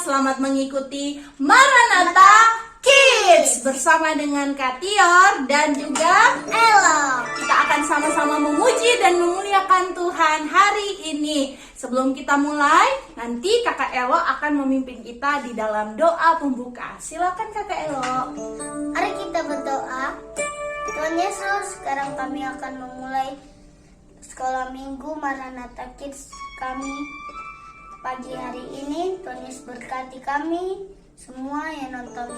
selamat mengikuti Maranatha Kids bersama dengan Kak Tior dan juga Ella. kita akan sama-sama memuji dan memuliakan Tuhan hari ini. Sebelum kita mulai, nanti Kakak Elo akan memimpin kita di dalam doa pembuka. Silakan Kakak Elo. Mari kita berdoa. Tuhan Yesus, sekarang kami akan memulai sekolah minggu Maranatha Kids kami pagi hari ini. Tuhan Yesus berkati kami semua yang nonton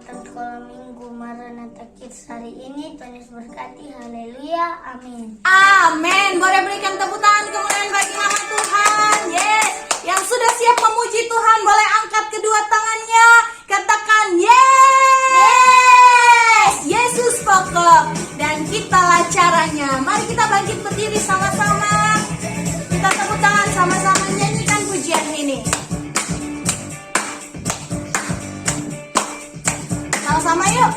sekolah minggu Maranatha Kids hari ini. Tuhan Yesus berkati. Haleluya. Amin. Amin. Boleh berikan tepuk tangan kemuliaan bagi nama Tuhan. Yes. Yang sudah siap memuji Tuhan boleh angkat kedua tangannya. Katakan yes. Yesus pokok dan kitalah caranya. Mari kita bangkit berdiri sama-sama. Kita tepuk tangan sama-sama nyanyikan pujian ini. Sama-sama yuk.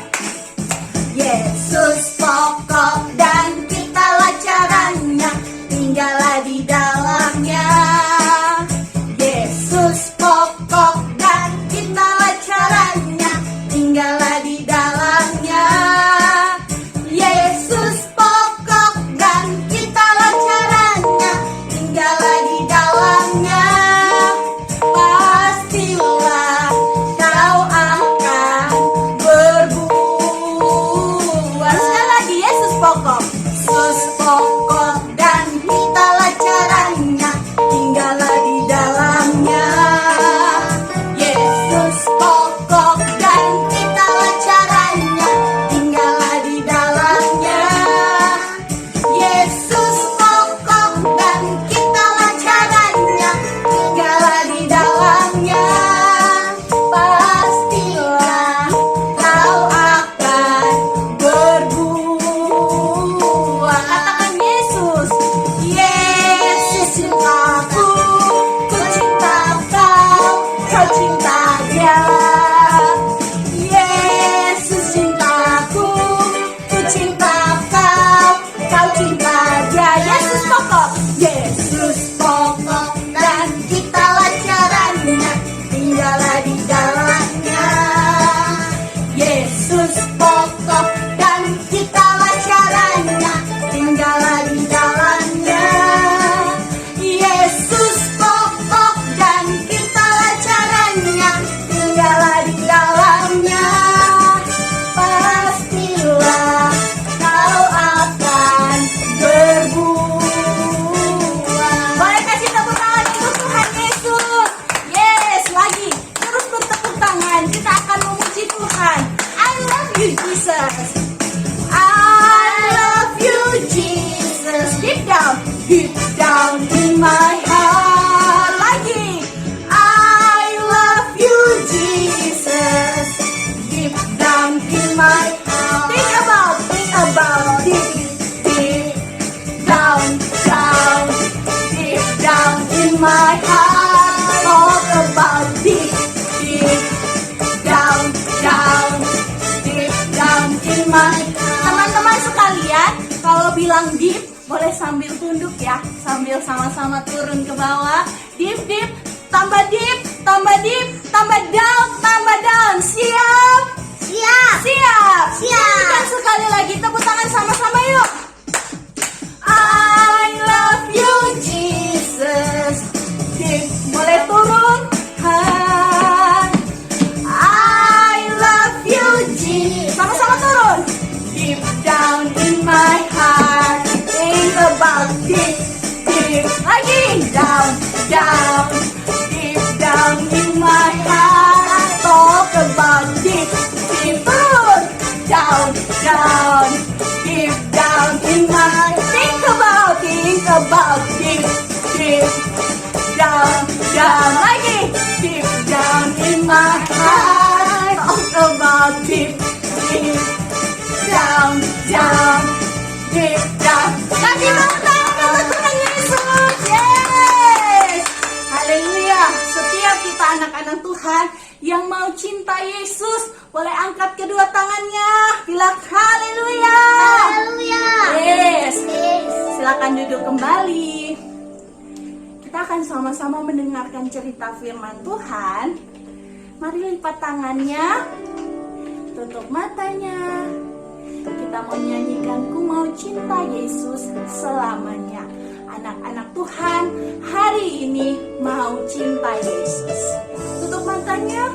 Yesus pokok dan kitalah caranya, tinggallah di dalamnya. Yesus pokok dan kitalah caranya, tinggallah di dalamnya. Yesus pokok dan kitalah caranya, tinggallah di dalamnya. Pastilah kau akan berbuah. Sekali lagi, Yesus pokok. Yesus pokok dan kitalah caranya, tinggallah di dalamnya. Yesus pokok dan kitalah caranya, tinggallah di dalamnya. Yesus pokok dan kitalah caranya, tinggallah di dalamnya. Pastilah kau akan berbuah. Katakan Yesus. Yesus cintaku, ku cinta kau, kau cinta dia. Yesus cintaku, ku cinta kau, kau cinta dia. Yesus pokok. Yesus pokok dan kitalah caranya, tinggallah di dalamnya. Yesus pokok dan kitalah caranya, tinggallah di dalamnya. Yesus pokok dan kitalah caranya, tinggallah di dalamnya. Pastilah kau akan berbuah. Boleh kasih tepuk tangan untuk Tuhan Yesus. Yes, lagi terus bertepuk tangan. Kita akan memuji Tuhan. I love you Jesus. I love you Jesus. Deep down in my heart. Lagi. I love you Jesus. Deep down in my heart. Think about it. Deep down in my heart. Talk about it. Deep down in my heart. Teman-teman sekalian, kalau bilang deep, boleh sambil tunduk ya, sambil sama-sama turun ke bawah. Deep, tambah deep, tambah down. Siap? Siap. Nyanyikan sekali lagi, tepuk tangan sama-sama yuk. I love you Jesus. Deep, boleh turun. I love you Jesus. Sama-sama turun. Deep down in my heart. Think about deep. Lagi. Deep down in my heart. Talk about deep. Turun. Down. Deep down in my. Think about deep. Down. Lagi. Deep down in my heart. Talk about deep. Down. Deep down. Kasih tepuk tangan untuk Tuhan Yesus. Yes. Haleluya. Setiap kita anak-anak Tuhan yang mau cinta Yesus, boleh angkat kedua tangannya. Bilang haleluya. Yes. Silakan duduk kembali. Kita akan sama-sama mendengarkan cerita firman Tuhan. Mari lipat tangannya, tutup matanya. Kita mau nyanyikan Ku Mau Cinta Yesus Selamanya. Anak-anak Tuhan, hari ini mau cinta Yesus. Tutup matanya.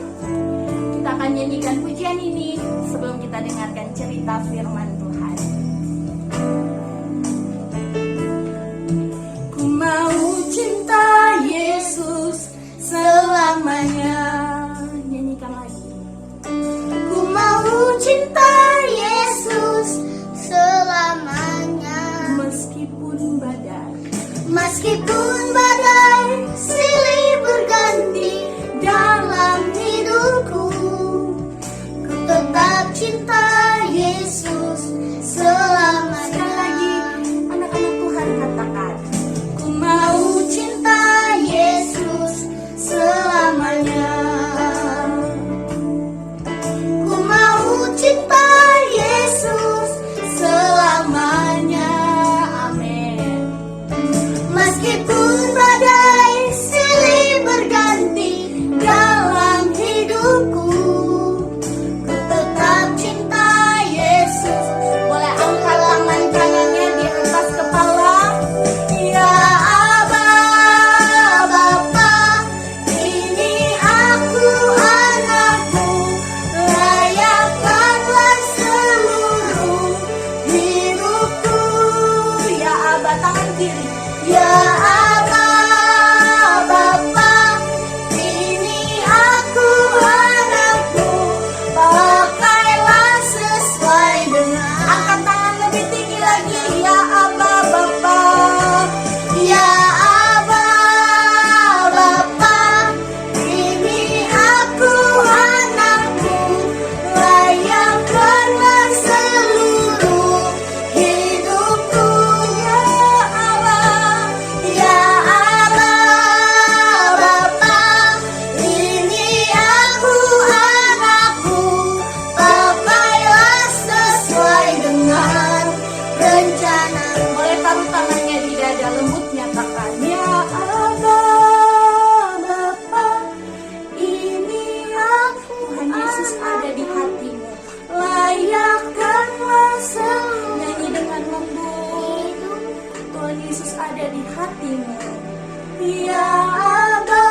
Kita akan nyanyikan pujian ini sebelum kita dengarkan cerita firman Tuhan. Ku mau cinta Yesus selamanya. Nyanyikan lagi. Ku mau cinta Yesus selamanya. Meskipun badai silih berganti dalam hidupku, ku tetap cinta Yesus selamanya. Sekali lagi, anak-anak Tuhan katakan, Ku mau cinta Yesus selamanya. Ku mau cinta Yesus selamanya. amin. Meskipun badai silih berganti dalam hidupku, ku tetap cinta Yesus. Boleh angkat tangan kanannya di atas kepala. Ya Aba, Bapa, ini aku anakmu, layakkanlah seluruh hidupku. Ya Aba, tangan kiri. Ya Aba, Bapa, ini aku anakmu, pakailah sesuai dengan. Angkat tangan lebih tinggi lagi. Ya Aba, Bapa. Ya Aba, Bapa, ini aku anakmu, layakkanlah seluruh hidupku. Ya Aba, Bapa, ini aku anakmu, pakailah sesuai dengan rencana. Boleh taruh tangannya di dada, lembut nyatakan. Ya Aba, Bapa, ini aku. Tuhan Yesus ada di hatimu. Layakkanlah seluruh. Nyanyi dengan lembut. Tuhan Yesus ada di hatimu. Ya Aba,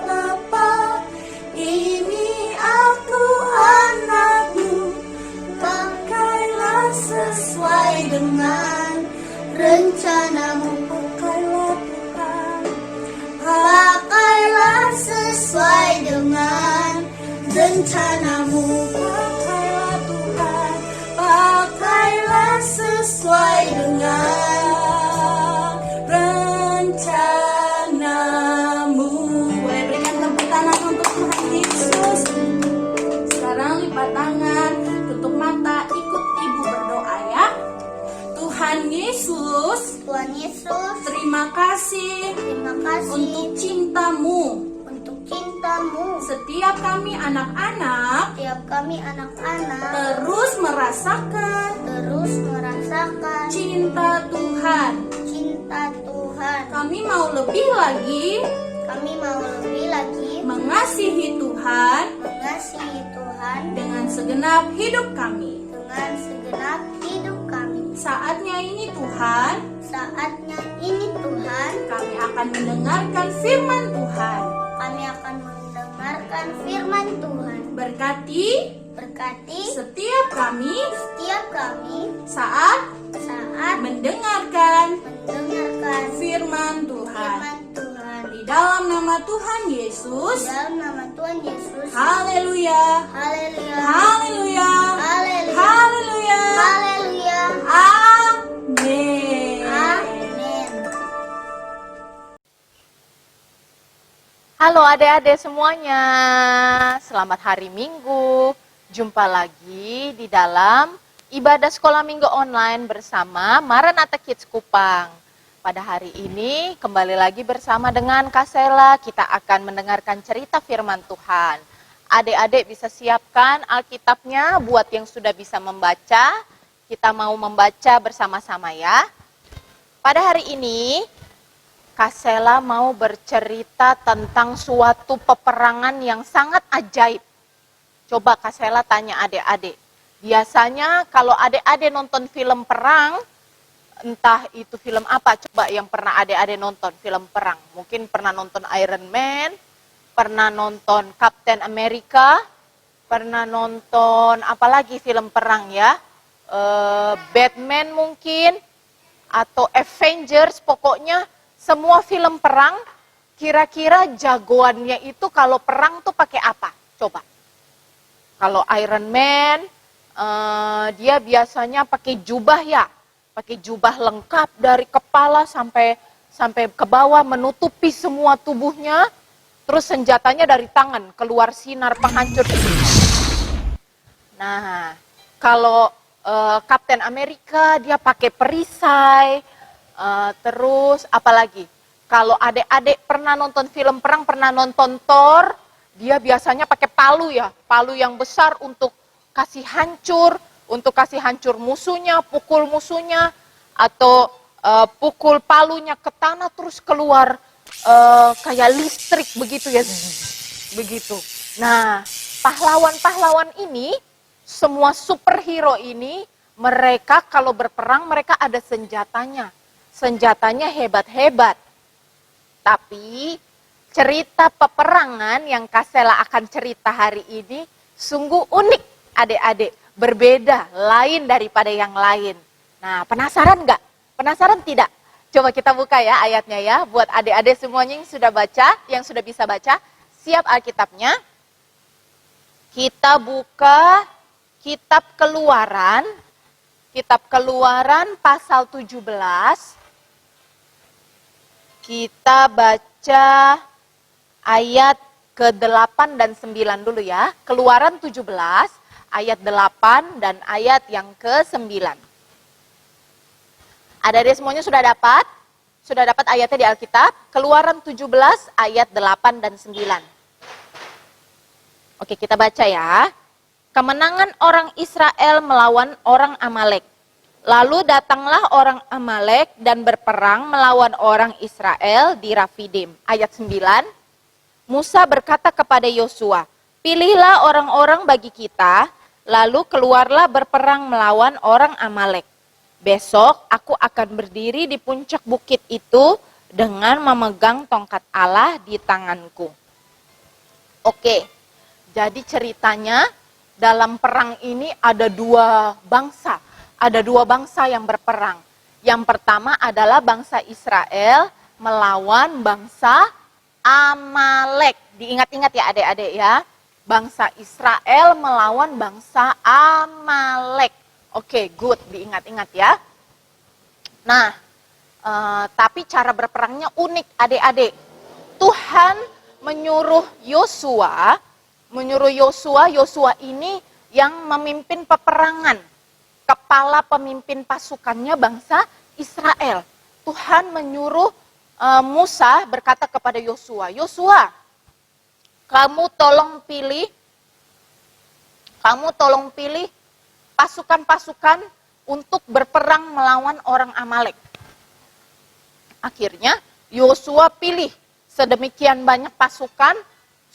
Bapa, ini aku anakmu. Pakailah sesuai dengan Rencanamu, pakailah Tuhan. pakailah sesuai dengan rencanamu. Pakailah Tuhan. Pakailah sesuai dengan Rencanamu. Boleh berikan tepuk tangan untuk Tuhan Yesus. Sekarang lipat tangan, tutup mata, ikut ibu berdoa ya. Tuhan Yesus, Tuhan Yesus. terima kasih Terima kasih untuk cintamu. untuk cintamu. Setiap kami anak-anak Setiap kami anak-anak terus merasakan terus merasakan cinta Tuhan. cinta Tuhan. Kami mau lebih lagi Kami mau lebih lagi mengasihi Tuhan mengasihi Tuhan dengan segenap hidup kami. dengan segenap hidup kami. Saatnya ini Tuhan, Saatnya ini Tuhan, kami akan mendengarkan firman Tuhan. kami akan mendengarkan firman Tuhan. Berkati Berkati setiap kami setiap kami saat saat mendengarkan mendengarkan firman Tuhan. firman Tuhan. Di dalam nama Tuhan Yesus. Dalam nama Tuhan Yesus. Haleluya. Haleluya. Haleluya. Haleluya. Haleluya. Haleluya. Amin. Amin. Halo adik-adik semuanya, selamat hari Minggu. Jumpa lagi di dalam ibadah sekolah minggu online bersama Maranatha Kids Kupang. Pada hari ini kembali lagi bersama dengan Kak Sela, kita akan mendengarkan cerita firman Tuhan. Adik-adik bisa siapkan Alkitabnya buat yang sudah bisa membaca. Kita mau membaca bersama-sama ya. Pada hari ini Kasela mau bercerita tentang suatu peperangan yang sangat ajaib. Coba Kasela tanya adik-adik. Biasanya kalau adik-adik nonton film perang, entah itu film apa, coba yang pernah adik-adik nonton film perang. Mungkin pernah nonton Iron Man, pernah nonton Captain America, pernah nonton apalagi film perang ya, Batman mungkin, atau Avengers, pokoknya semua film perang. Kira-kira jagoannya itu kalau perang tuh pakai apa? Coba. Kalau Iron Man, dia biasanya pakai jubah ya, pakai jubah lengkap dari kepala sampai ke bawah, menutupi semua tubuhnya. Terus senjatanya dari tangan, keluar sinar penghancur. Nah, kalau Captain America dia pakai perisai. Terus apalagi? Kalau adik-adik pernah nonton film perang, pernah nonton Thor, dia biasanya pakai palu ya, palu yang besar untuk kasih hancur musuhnya, pukul musuhnya, atau pukul palunya ke tanah terus keluar kayak listrik begitu ya, begitu. Nah, pahlawan-pahlawan ini, semua superhero ini, mereka kalau berperang mereka ada senjatanya. Senjatanya hebat-hebat. Tapi cerita peperangan yang Kasela akan cerita hari ini sungguh unik adik-adik. Berbeda, lain daripada yang lain. Nah, penasaran nggak? Penasaran tidak? Coba kita buka ya ayatnya ya. Buat adik-adik semuanya yang sudah baca, yang sudah bisa baca, siap Alkitabnya. Kita buka kitab Keluaran. Kitab Keluaran pasal 17. Kita baca ayat ke-8 dan 9 dulu ya. Keluaran 17, ayat 8 dan ayat yang ke-9. Adik-adik semuanya sudah dapat? Sudah dapat ayatnya di Alkitab? Keluaran 17, ayat 8 dan 9. Oke, kita baca ya. Kemenangan orang Israel melawan orang Amalek. Lalu datanglah orang Amalek dan berperang melawan orang Israel di Rafidim. Ayat 9, Musa berkata kepada Yosua, pilihlah orang-orang bagi kita, lalu keluarlah berperang melawan orang Amalek. Besok aku akan berdiri di puncak bukit itu dengan memegang tongkat Allah di tanganku. Oke, jadi ceritanya dalam perang ini ada dua bangsa. Ada dua bangsa yang berperang. Yang pertama adalah bangsa Israel melawan bangsa Amalek. Diingat-ingat ya adik-adik ya. Bangsa Israel melawan bangsa Amalek. Oke, good. Diingat-ingat ya. Nah, tapi cara berperangnya unik adik-adik. Tuhan menyuruh Yosua ini yang memimpin peperangan. Kepala pemimpin pasukannya bangsa Israel. Tuhan menyuruh Musa berkata kepada Yosua, Yosua, kamu tolong pilih pasukan-pasukan untuk berperang melawan orang Amalek. Akhirnya Yosua pilih sedemikian banyak pasukan,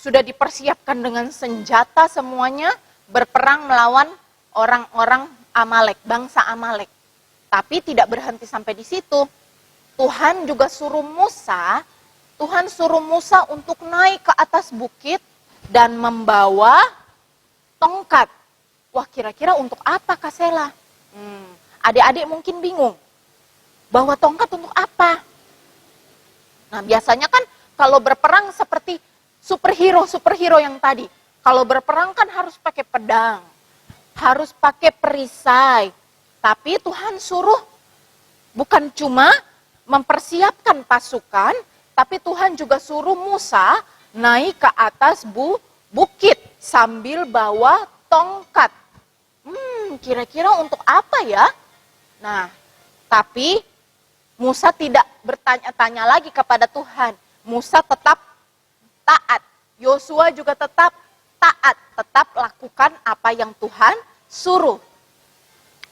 sudah dipersiapkan dengan senjata semuanya, berperang melawan orang-orang Amalek, bangsa Amalek. Tapi tidak berhenti sampai di situ. Tuhan juga suruh Musa untuk naik ke atas bukit dan membawa tongkat. Wah, kira-kira untuk apa Kasela? Adik-adik mungkin bingung. Bawa tongkat untuk apa? Nah, biasanya kan kalau berperang seperti superhero yang tadi. Kalau berperang kan harus pakai pedang, harus pakai perisai. Tapi Tuhan suruh bukan cuma mempersiapkan pasukan, tapi Tuhan juga suruh Musa naik ke atas bukit sambil bawa tongkat. Kira-kira untuk apa ya? Nah, tapi Musa tidak bertanya-tanya lagi kepada Tuhan. Musa tetap taat. Yosua juga tetap taat, tetap lakukan apa yang Tuhan suruh.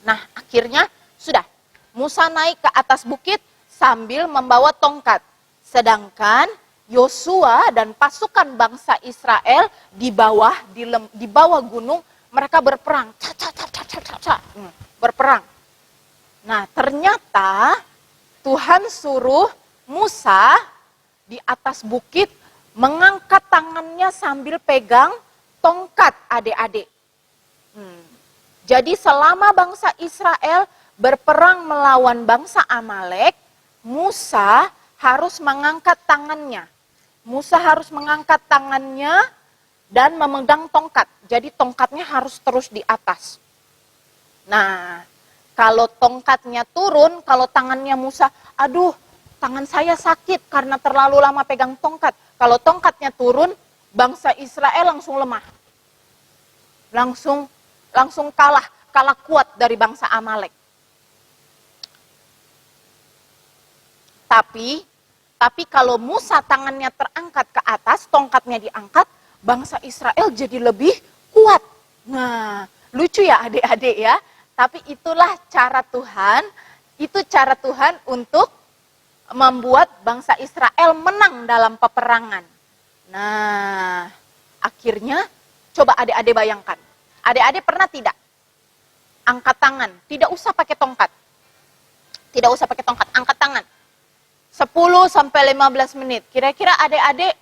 Nah, akhirnya sudah. Musa naik ke atas bukit sambil membawa tongkat. Sedangkan Yosua dan pasukan bangsa Israel di bawah gunung mereka berperang. Berperang. Nah, ternyata Tuhan suruh Musa di atas bukit mengangkat tangannya sambil pegang tongkat, adik-adik. Jadi selama bangsa Israel berperang melawan bangsa Amalek, Musa harus mengangkat tangannya. Musa harus mengangkat tangannya dan memegang tongkat. Jadi tongkatnya harus terus di atas. Nah, kalau tongkatnya turun, kalau tangannya Musa, aduh, tangan saya sakit karena terlalu lama pegang tongkat. Kalau tongkatnya turun, bangsa Israel langsung lemah. Langsung kalah kuat dari bangsa Amalek. Tapi kalau Musa tangannya terangkat ke atas, tongkatnya diangkat, bangsa Israel jadi lebih kuat. Nah, lucu ya adik-adik ya. Tapi itulah cara Tuhan, itu cara Tuhan untuk membuat bangsa Israel menang dalam peperangan. Nah, akhirnya coba adik-adik bayangkan. Adik-adik pernah tidak angkat tangan, tidak usah pakai tongkat. Tidak usah pakai tongkat, angkat tangan. 10 sampai 15 menit. Kira-kira adik-adik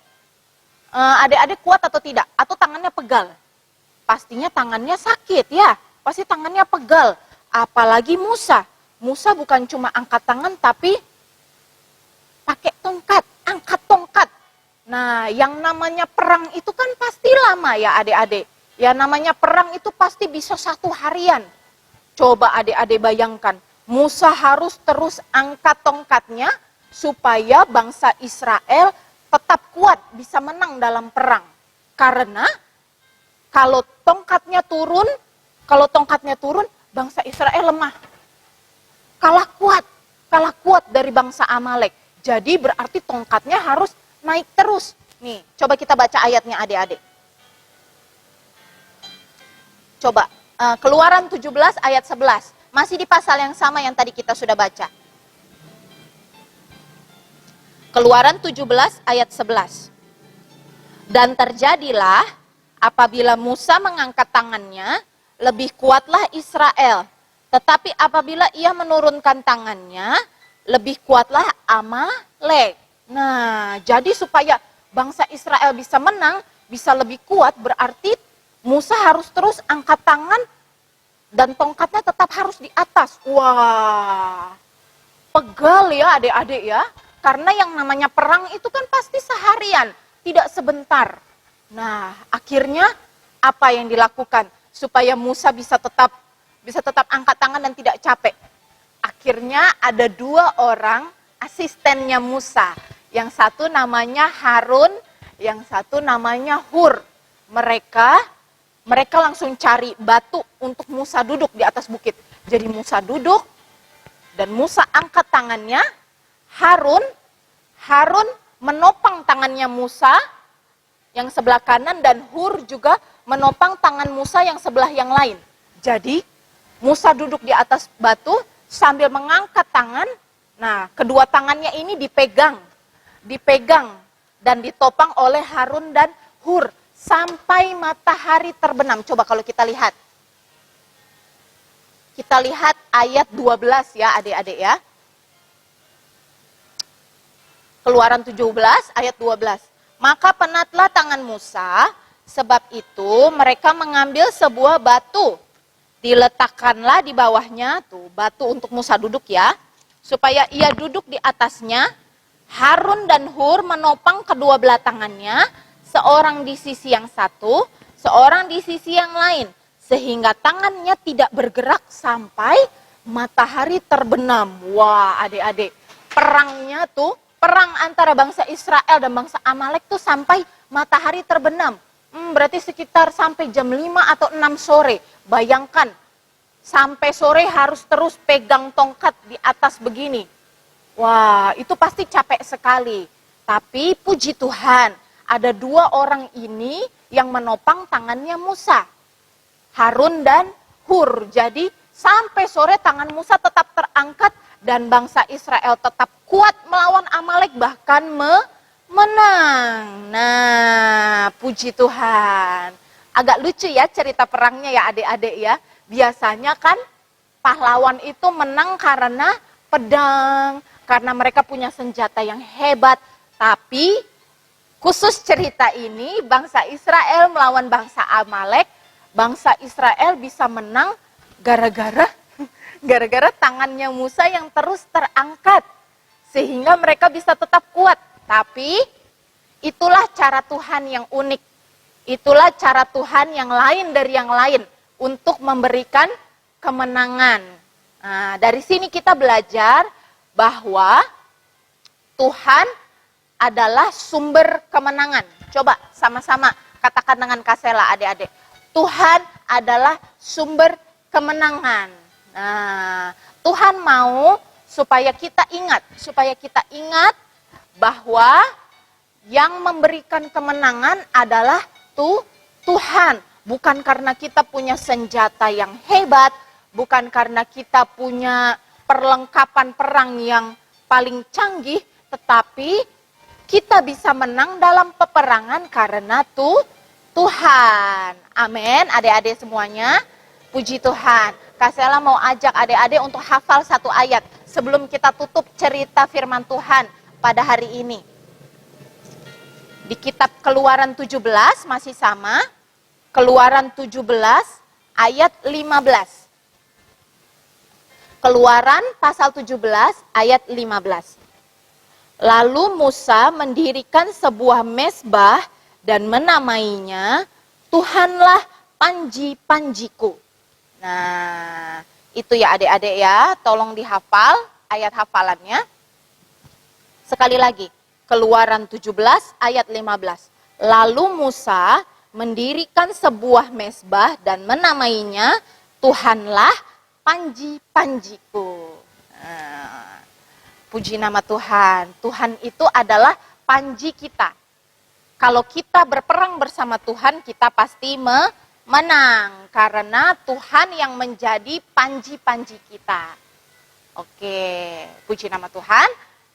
kuat atau tidak? Atau tangannya pegal? Pastinya tangannya sakit ya. Pasti tangannya pegal. Apalagi Musa. Musa bukan cuma angkat tangan tapi pakai tongkat, angkat tongkat. Nah, yang namanya perang itu kan pasti lama ya adik-adik. Ya namanya perang itu pasti bisa 1 harian. Coba adik-adik bayangkan. Musa harus terus angkat tongkatnya supaya bangsa Israel tetap kuat, bisa menang dalam perang. Karena kalau tongkatnya turun, bangsa Israel lemah. Kalah kuat dari bangsa Amalek. Jadi berarti tongkatnya harus naik terus. Nih, coba kita baca ayatnya adik-adik. Coba, Keluaran 17 ayat 11. Masih di pasal yang sama yang tadi kita sudah baca. Keluaran 17 ayat 11. Dan terjadilah apabila Musa mengangkat tangannya, lebih kuatlah Israel. Tetapi apabila ia menurunkan tangannya, lebih kuatlah Amalek. Nah, jadi supaya bangsa Israel bisa menang, bisa lebih kuat, berarti Musa harus terus angkat tangan dan tongkatnya tetap harus di atas. Wah, pegal ya adik-adik ya. Karena yang namanya perang itu kan pasti seharian, tidak sebentar. Nah, akhirnya apa yang dilakukan supaya Musa bisa tetap angkat tangan dan tidak capek? Akhirnya ada 2 orang asistennya Musa. Yang satu namanya Harun, yang satu namanya Hur. Mereka langsung cari batu untuk Musa duduk di atas bukit. Jadi Musa duduk dan Musa angkat tangannya. Harun menopang tangannya Musa yang sebelah kanan dan Hur juga menopang tangan Musa yang sebelah yang lain. Jadi Musa duduk di atas batu sambil mengangkat tangan. Nah, kedua tangannya ini dipegang dan ditopang oleh Harun dan Hur sampai matahari terbenam. Coba kalau kita lihat. Kita lihat ayat 12 ya adik-adik ya. Keluaran 17 ayat 12. Maka penatlah tangan Musa, sebab itu mereka mengambil sebuah batu. Diletakkanlah di bawahnya, tuh batu untuk Musa duduk ya. Supaya ia duduk di atasnya. Harun dan Hur menopang kedua belah tangannya. Seorang di sisi yang satu, seorang di sisi yang lain. Sehingga tangannya tidak bergerak sampai matahari terbenam. Wah adik-adik, perang antara bangsa Israel dan bangsa Amalek tuh sampai matahari terbenam. Berarti sekitar sampai jam 5 atau 6 sore. Bayangkan, sampai sore harus terus pegang tongkat di atas begini. Wah, itu pasti capek sekali. Tapi puji Tuhan, ada 2 orang ini yang menopang tangannya Musa. Harun dan Hur. Jadi sampai sore tangan Musa tetap terangkat dan bangsa Israel tetap kuat melawan Amalek, bahkan menang. Nah, puji Tuhan. Agak lucu ya cerita perangnya ya adik-adik ya. Biasanya kan pahlawan itu menang karena pedang, karena mereka punya senjata yang hebat. Tapi khusus cerita ini bangsa Israel melawan bangsa Amalek, bangsa Israel bisa menang gara-gara tangannya Musa yang terus terangkat. Sehingga mereka bisa tetap kuat. Tapi itulah cara Tuhan yang unik. Itulah cara Tuhan yang lain dari yang lain untuk memberikan kemenangan. Nah, dari sini kita belajar bahwa Tuhan adalah sumber kemenangan. Coba sama-sama katakan dengan Kasela adik-adik. Tuhan adalah sumber kemenangan. Nah, Tuhan mau supaya kita ingat bahwa yang memberikan kemenangan adalah Tuhan. Bukan karena kita punya senjata yang hebat, bukan karena kita punya perlengkapan perang yang paling canggih, tetapi kita bisa menang dalam peperangan karena Tuhan. Amin, adik-adik semuanya. Puji Tuhan. Kasela mau ajak adik-adik untuk hafal satu ayat sebelum kita tutup cerita firman Tuhan pada hari ini. Di kitab Keluaran 17 masih sama. Keluaran 17 ayat 15. Keluaran pasal 17 ayat 15. Lalu Musa mendirikan sebuah mezbah dan menamainya Tuhanlah panji-panjiku. Nah, itu ya adik-adik ya, tolong dihafal ayat hafalannya. Sekali lagi, Keluaran 17 ayat 15. Lalu Musa mendirikan sebuah mezbah dan menamainya Tuhanlah panji-panjiku. Nah, puji nama Tuhan. Tuhan itu adalah panji kita. Kalau kita berperang bersama Tuhan, kita pasti menang. Karena Tuhan yang menjadi panji-panji kita. Oke, puji nama Tuhan.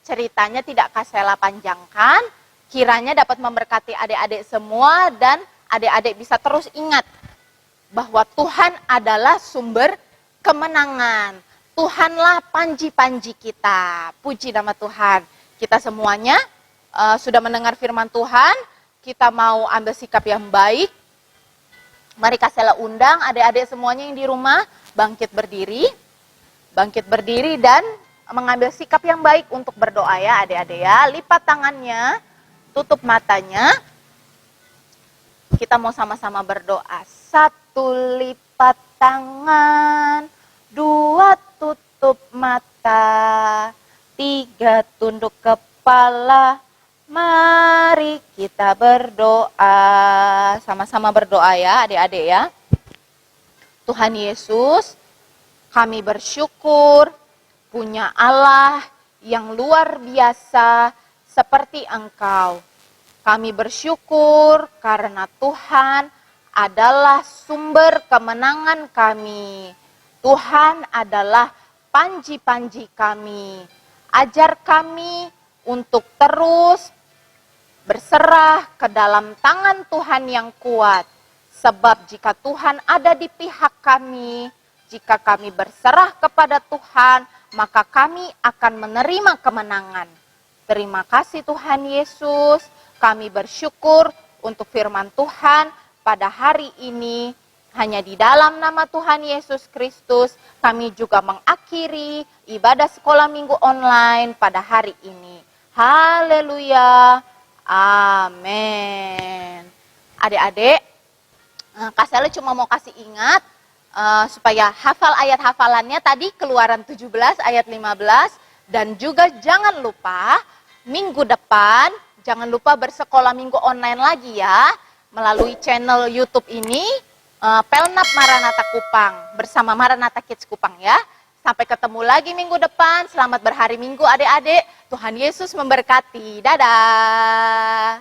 Ceritanya tidak Kasela panjangkan. Kiranya dapat memberkati adik-adik semua dan adik-adik bisa terus ingat bahwa Tuhan adalah sumber kemenangan. Tuhanlah panji-panji kita. Puji nama Tuhan. Kita semuanya sudah mendengar firman Tuhan. Kita mau ambil sikap yang baik. Mari Kasela undang adik-adik semuanya yang di rumah bangkit berdiri. Bangkit berdiri dan mengambil sikap yang baik untuk berdoa ya adik-adik ya. Lipat tangannya, tutup matanya. Kita mau sama-sama berdoa. 1 lipat tangan, 2 tutup mata, 3 tunduk kepala. Mari kita berdoa. Sama-sama berdoa ya adik-adik ya. Tuhan Yesus, kami bersyukur punya Allah yang luar biasa seperti Engkau. Kami bersyukur karena Tuhan adalah sumber kemenangan kami. Tuhan adalah panji-panji kami. Ajar kami untuk terus berserah ke dalam tangan Tuhan yang kuat. Sebab jika Tuhan ada di pihak kami, jika kami berserah kepada Tuhan, maka kami akan menerima kemenangan. Terima kasih Tuhan Yesus. Kami bersyukur untuk firman Tuhan pada hari ini. Hanya di dalam nama Tuhan Yesus Kristus, kami juga mengakhiri ibadah sekolah minggu online pada hari ini. Haleluya. Amin. Adik-adik, Kasela cuma mau kasih ingat supaya hafal ayat hafalannya tadi Keluaran 17 ayat 15 dan juga jangan lupa minggu depan jangan lupa bersekolah minggu online lagi ya melalui channel YouTube ini Pelnap Maranatha Kupang bersama Maranatha Kids Kupang ya. Sampai ketemu lagi minggu depan. Selamat berhari Minggu adik-adik. Tuhan Yesus memberkati. Dadah.